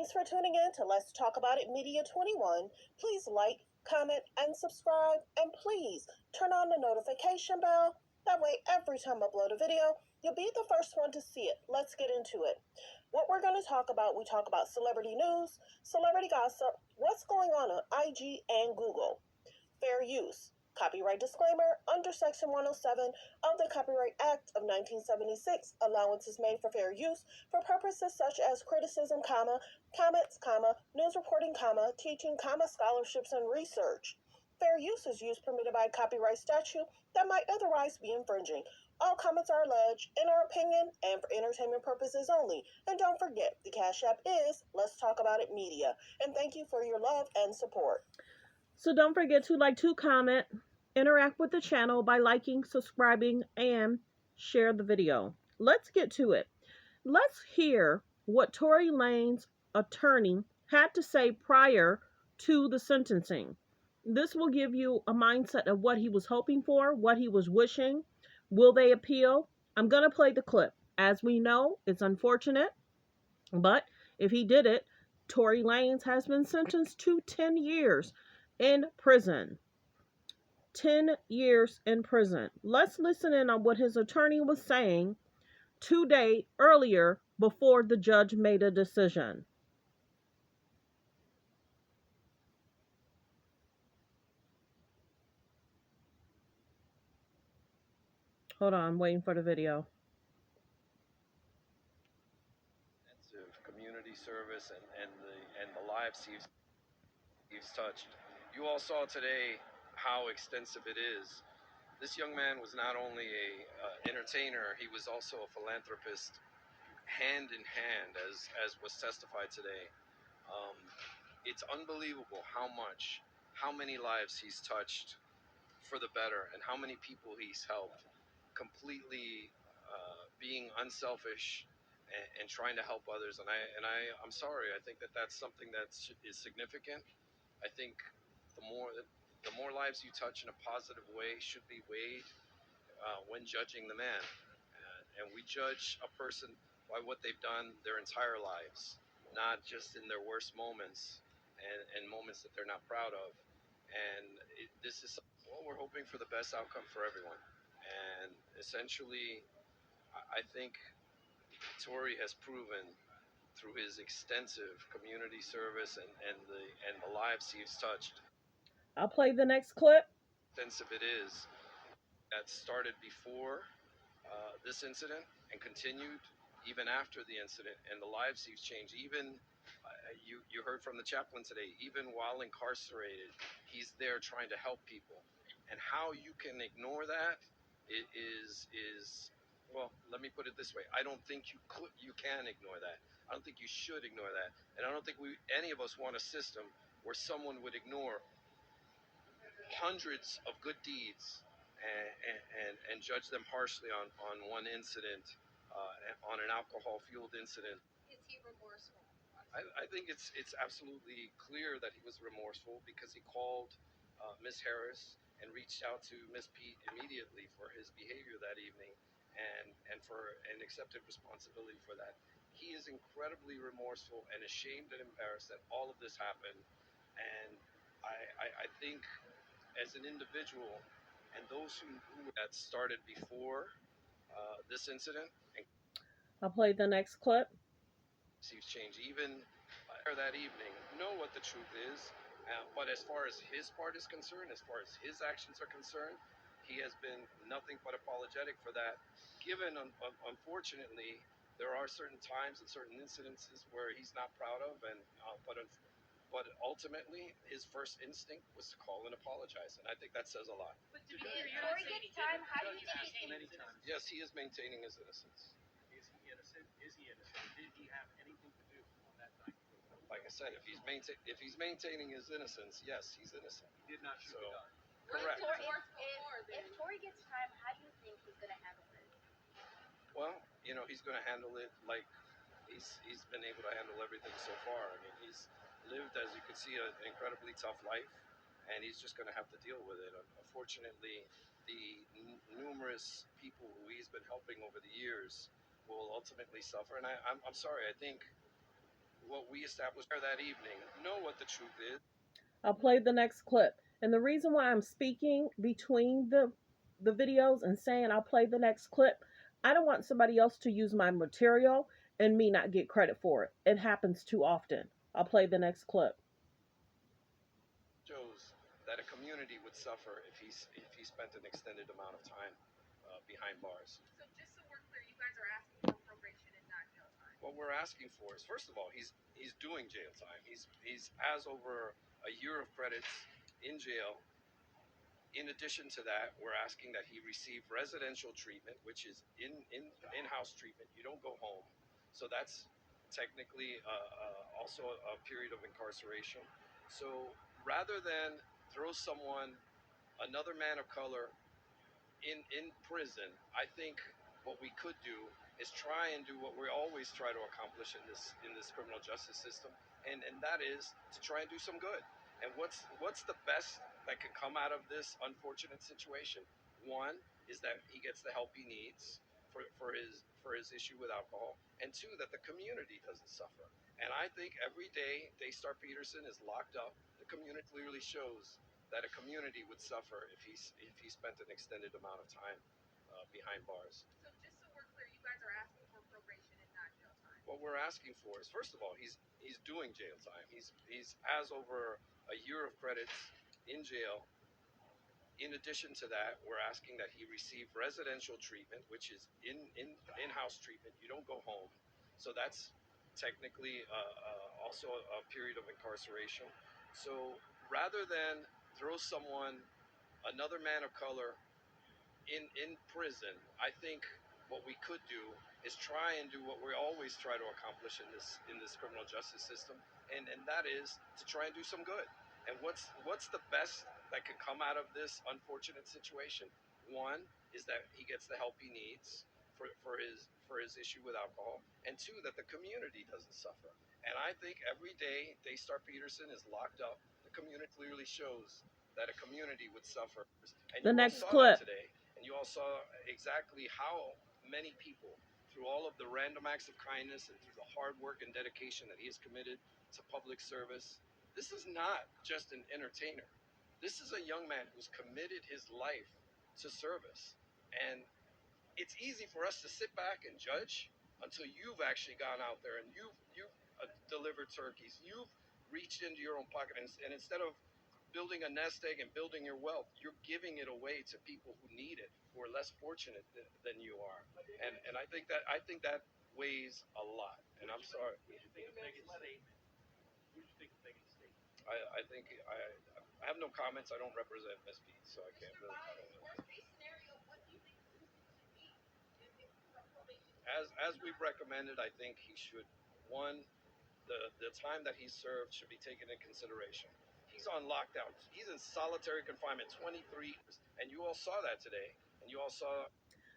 Thanks for tuning in to Let's Talk About It Media 21. Please like, comment, and subscribe. And please turn on the notification bell. That way, every time I upload a video, you'll be the first one to see it. Let's get into it. What we're going to talk about, we talk about celebrity news, celebrity gossip, what's going on IG and Google, fair use, copyright disclaimer under Section 107 of the Copyright Act of 1976, allowances made for fair use for purposes such as criticism, comments, news reporting, teaching, scholarships, and research. Fair use is use permitted by copyright statute that might otherwise be infringing. All comments are alleged in our opinion and for entertainment purposes only. And don't forget, the Cash App is Let's Talk About It Media. And thank you for your love and support. So don't forget to like, to comment, interact with the channel by liking, subscribing, and share the video. Let's get to it. Let's hear what Tory Lanez attorney had to say prior to the sentencing. This will give you a mindset of what he was hoping for, what he was wishing. Will they appeal? I'm going to play the clip. As we know, it's unfortunate, but if he did it, Tory Lanez has been sentenced to 10 years in prison. 10 years in prison. Let's listen in on what his attorney was saying today, earlier, before the judge made a decision. Hold on, I'm waiting for the video. Community service and the lives he's touched. You all saw today how extensive it is. This young man was not only a entertainer, he was also a philanthropist, hand in hand, as was testified today. It's unbelievable how many lives he's touched for the better, and how many people he's helped, completely being unselfish and trying to help others. And I'm sorry. I think that's something that is significant. I think the more lives you touch in a positive way should be weighed when judging the man. And we judge a person by what they've done their entire lives, not just in their worst moments and moments that they're not proud of. And this is, well, we're hoping for the best outcome for everyone. And essentially, I think Tory has proven through his extensive community service and the lives he's touched. I'll play the next clip. Extensive it is. That started before this incident and continued even after the incident, and the lives he's changed. Even you heard from the chaplain today. Even while incarcerated, he's there trying to help people. And how you can ignore that is well, let me put it this way. I don't think you can ignore that. I don't think you should ignore that. And I don't think any of us want a system where someone would ignore hundreds of good deeds and judge them harshly on one incident, on an alcohol-fueled incident. Is he remorseful? I think it's absolutely clear that he was remorseful, because he called Ms. Harris and reached out to Ms. Pete immediately for his behavior that evening, and accepted responsibility for that. He is incredibly remorseful and ashamed and embarrassed that all of this happened. And I think, as an individual, and those who that started before this incident, and I'll play the next clip. he's changed even that evening, know what the truth is. But as far as his part is concerned, as far as his actions are concerned, he has been nothing but apologetic for that. Given, unfortunately, there are certain times and certain incidences where he's not proud of, and but ultimately, his first instinct was to call and apologize, and I think that says a lot. But did Tory get time? How do you think he's innocent? Yes, he is maintaining his innocence. Is he innocent? Is he innocent? Did he have anything to do on that night? Like I said, if he's maintaining his innocence, yes, he's innocent. He did not shoot the gun. Correct. If Tory gets time, how do you think he's going to handle it? Well, he's going to handle it like he's been able to handle everything so far. I mean, he's lived, as you can see, an incredibly tough life, and he's just going to have to deal with it. Unfortunately, the numerous people who he's been helping over the years will ultimately suffer. And I'm sorry. I think what we established that evening know what the truth is. I'll play the next clip. And the reason why I'm speaking between the videos and saying I'll play the next clip, I don't want somebody else to use my material and me not get credit for it. It happens too often. I'll play the next clip. Shows that a community would suffer if he spent an extended amount of time behind bars. So just so we're clear, you guys are asking for probation and not jail time. What we're asking for is, first of all, he's doing jail time. He's has over a year of credits in jail. In addition to that, we're asking that he receive residential treatment, which is in-house treatment. You don't go home, so that's technically also a period of incarceration. So rather than throw someone, another man of color, in prison, I think what we could do is try and do what we always try to accomplish in this criminal justice system, and that is to try and do some good. And what's the best that can come out of this unfortunate situation? One is that he gets the help he needs for his issue with alcohol, and two, that the community doesn't suffer. And I think every day Daystar Peterson is locked up, the community clearly shows that a community would suffer if he spent an extended amount of time behind bars. So just so we're clear, you guys are asking for probation and not jail time. What we're asking for is, first of all, he's doing jail time. He's has over a year of credits in jail. In addition to that, we're asking that he receive residential treatment, which is in-house treatment. You don't go home, so that's technically also a period of incarceration. So rather than throw someone, another man of color, in prison, I think what we could do is try and do what we always try to accomplish in this criminal justice system, and that is to try and do some good. And what's the best that can come out of this unfortunate situation? One is that he gets the help he needs for his issue with alcohol, and two, that the community doesn't suffer. And I think every day Daystar Peterson is locked up, the community clearly shows that a community would suffer. And The you all next saw clip. that today. And you all saw exactly how many people, through all of the random acts of kindness and through the hard work and dedication that he has committed to public service. This is not just an entertainer. This is a young man who's committed his life to service. And it's easy for us to sit back and judge until you've actually gone out there and you've delivered turkeys. You've reached into your own pocket, and instead of building a nest egg and building your wealth, you're giving it away to people who need it, who are less fortunate than you are. And I think that weighs a lot. And I'm sorry. What did you think of Megan's statement? What did you think of Megan's statement? I think I have no comments. I don't represent Miss B, so I can't really comment. Worst case scenario, what do you think the sentence should be? As we've recommended, I think he should, one, the time that he served should be taken into consideration. He's on lockdown. He's in solitary confinement 23 years, and you all saw that today. And you all saw.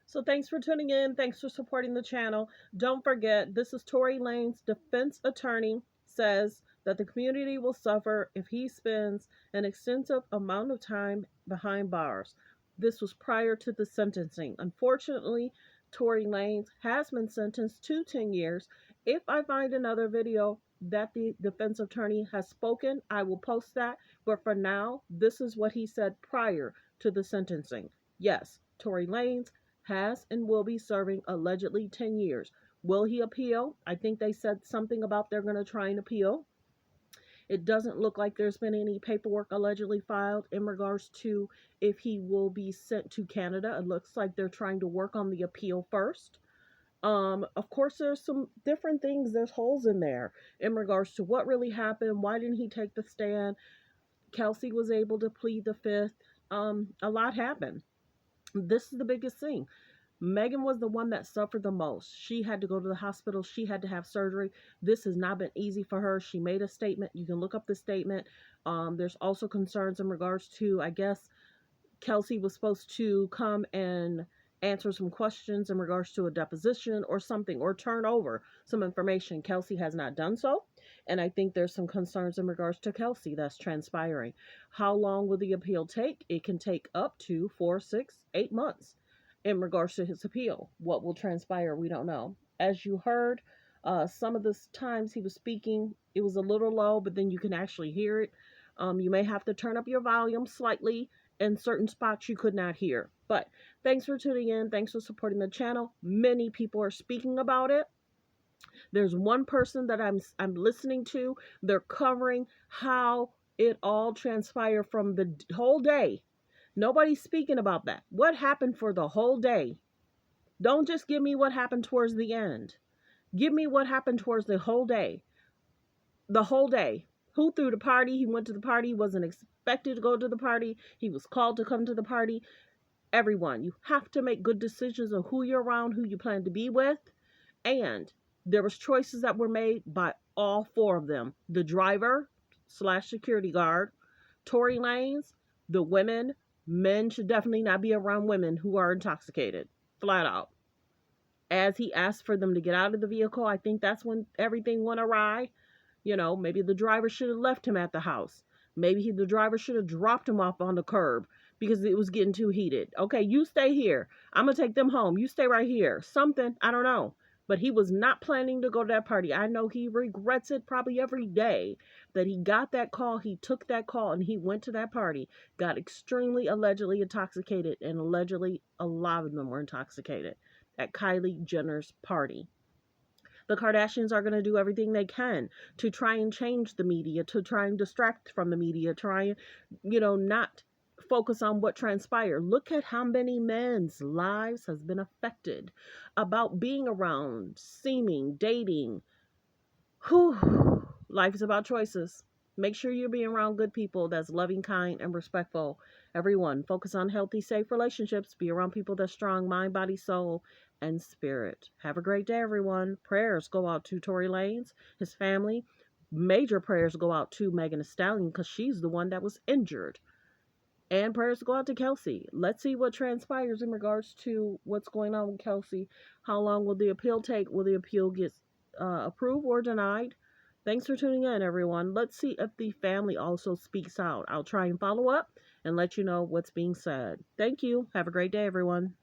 So thanks for tuning in. Thanks for supporting the channel. Don't forget, this is Tory Lanez defense attorney says that the community will suffer if he spends an extensive amount of time behind bars. This was prior to the sentencing. Unfortunately, Tory Lanez has been sentenced to 10 years. If I find another video that the defense attorney has spoken, I will post that. But for now, this is what he said prior to the sentencing. Yes, Tory Lanez has and will be serving allegedly 10 years. Will he appeal? I think they said something about they're going to try and appeal. It doesn't look like there's been any paperwork allegedly filed in regards to if he will be sent to Canada. It looks like they're trying to work on the appeal first. Of course, there's some different things. There's holes in there in regards to what really happened. Why didn't he take the stand? Kelsey was able to plead the fifth. A lot happened. This is the biggest thing. Megan was the one that suffered the most. She had to go to the hospital. She had to have surgery. This has not been easy for her. She made a statement. You can look up the statement. There's also concerns in regards to, I guess, Kelsey was supposed to come and answer some questions in regards to a deposition or something, or turn over some information. Kelsey has not done so. And I think there's some concerns in regards to Kelsey that's transpiring. How long will the appeal take? It can take up to 4, 6, 8 months in regards to his appeal. What will transpire, we don't know. As you heard, Some of the times he was speaking, it was a little low, but then you can actually hear it. You may have to turn up your volume slightly in certain spots you could not hear. But thanks for tuning in. Thanks for supporting the channel. Many people are speaking about it. There's one person that I'm listening to. They're covering how it all transpired from the whole day. Nobody's speaking about that. What happened for the whole day? Don't just give me what happened towards the end. Give me what happened towards the whole day. The whole day. Who threw the party? He went to the party. He wasn't expected to go to the party. He was called to come to the party. Everyone, you have to make good decisions on who you're around, who you plan to be with. And there was choices that were made by all four of them. The driver / security guard, Tory Lanez, the women. Men should definitely not be around women who are intoxicated. Flat out. As he asked for them to get out of the vehicle, I think that's when everything went awry. Maybe the driver should have left him at the house. Maybe the driver should have dropped him off on the curb because it was getting too heated. Okay, you stay here. I'm going to take them home. You stay right here. Something, I don't know. But he was not planning to go to that party. I know he regrets it probably every day that he got that call. He took that call and he went to that party, got extremely allegedly intoxicated, and allegedly a lot of them were intoxicated at Kylie Jenner's party. The Kardashians are going to do everything they can to try and change the media, to try and distract from the media, try and, not focus on what transpired. Look at how many men's lives has been affected about being around, seeming, dating. Whew. Life is about choices. Make sure you're being around good people that's loving, kind, and respectful. Everyone, focus on healthy, safe relationships. Be around people that's strong, mind, body, soul, and spirit. Have a great day, everyone. Prayers go out to Tory Lanez, his family. Major prayers go out to Megan Thee Stallion because she's the one that was injured. And prayers go out to Kelsey. Let's see what transpires in regards to what's going on with Kelsey. How long will the appeal take? Will the appeal get approved or denied? Thanks for tuning in, everyone. Let's see if the family also speaks out. I'll try and follow up and let you know what's being said. Thank you. Have a great day, everyone.